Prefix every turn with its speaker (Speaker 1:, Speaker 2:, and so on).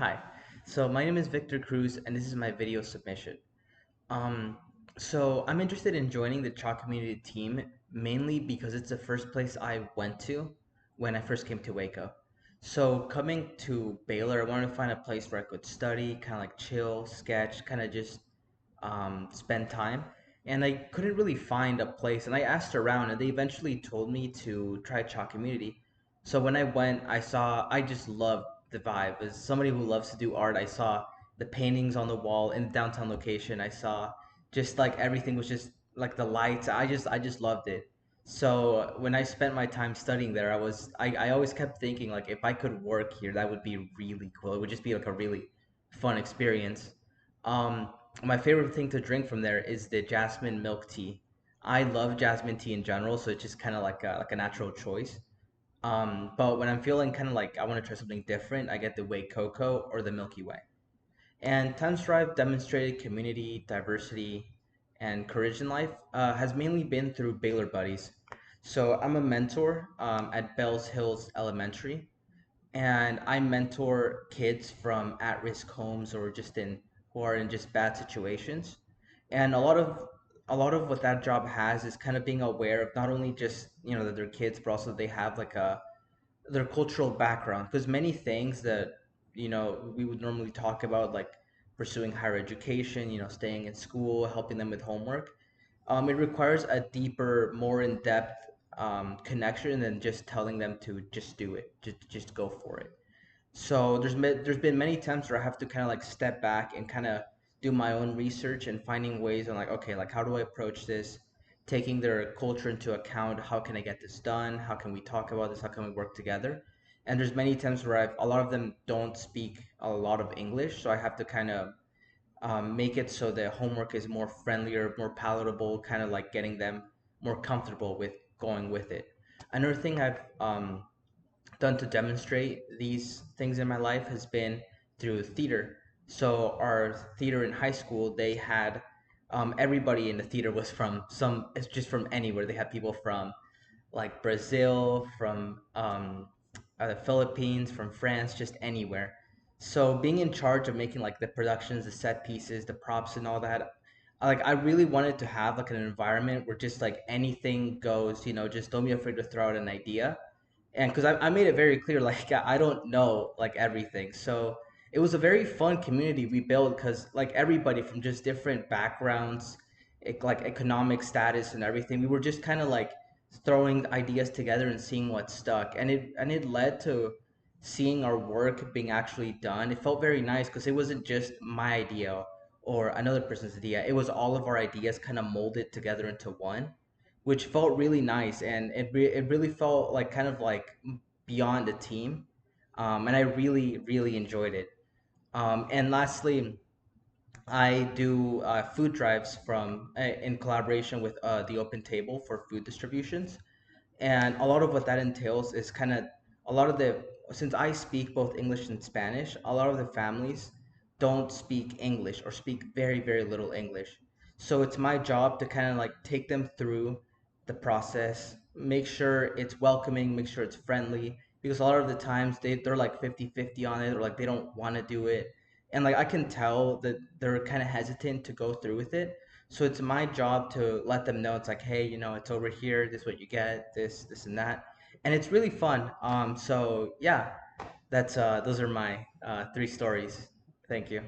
Speaker 1: Hi. So my name is Victor Cruz, and this is my video submission. Um, so I'm interested in joining the Chalk community team mainly because it's the first place I went to when I first came to Waco. So coming to Baylor, I wanted to find a place where I could study, kind of like chill, sketch, kind of just spend time. And I couldn't really find a place. And I asked around, and they eventually told me to try Chalk Community. So when I went, I just loved the vibe. As somebody who loves to do art, I saw the paintings on the wall in the downtown location. I saw just like everything was just like the lights. I just loved it. So when I spent my time studying there, I always kept thinking like if I could work here, that would be really cool. It would just be like a really fun experience. My favorite thing to drink from there is the jasmine milk tea. I love jasmine tea in general, so it's just kind of like a natural choice. But when I'm feeling kind of like I want to try something different, I get the Way Cocoa or the Milky Way. And Times Drive demonstrated community, diversity, and courage in life has mainly been through Baylor Buddies. So I'm a mentor at Bells Hills Elementary, and I mentor kids from at-risk homes or just in who are in just bad situations. And a lot of what that job has is kind of being aware of not only just that they're kids, but also they have like a their cultural background, because many things that we would normally talk about, like pursuing higher education, staying in school, helping them with homework, it requires a deeper, more in-depth connection than just telling them to just do it, just go for it. So there's been many times where I have to kind of like step back and kind of do my own research and finding ways on like, okay, like how do I approach this, taking their culture into account. How can I get this done? How can we talk about this? How can we work together? And there's many times where a lot of them don't speak a lot of English, so I have to kind of make it so the homework is more friendlier, more palatable, kind of like getting them more comfortable with going with it. Another thing I've done to demonstrate these things in my life has been through theater. So our theater in high school, they had everybody in the theater was from it's just from anywhere. They had people from like Brazil, from the Philippines, from France, just anywhere. So being in charge of making like the productions, the set pieces, the props, and all that, like I really wanted to have like an environment where just like anything goes. Just don't be afraid to throw out an idea, and because I made it very clear, like I don't know like everything. So it was a very fun community we built because like everybody from just different backgrounds, like economic status and everything, we were just kind of like throwing ideas together and seeing what stuck, and it led to seeing our work being actually done. It felt very nice because it wasn't just my idea or another person's idea. It was all of our ideas kind of molded together into one, which felt really nice, and it really felt like kind of like beyond a team, and I really really enjoyed it. And lastly, I do food drives from in collaboration with the Open Table for food distributions, and a lot of what that entails is kind of a lot of the since I speak both English and Spanish, a lot of the families don't speak English or speak very very little English. So it's my job to kind of like take them through the process, make sure it's welcoming, make sure it's friendly, because a lot of the times they're like 50-50 on it, or like they don't want to do it, and like I can tell that they're kind of hesitant to go through with it. So it's my job to let them know it's like, hey, it's over here. This is what you get. This, and that, and it's really fun. So yeah, that's those are my three stories. Thank you.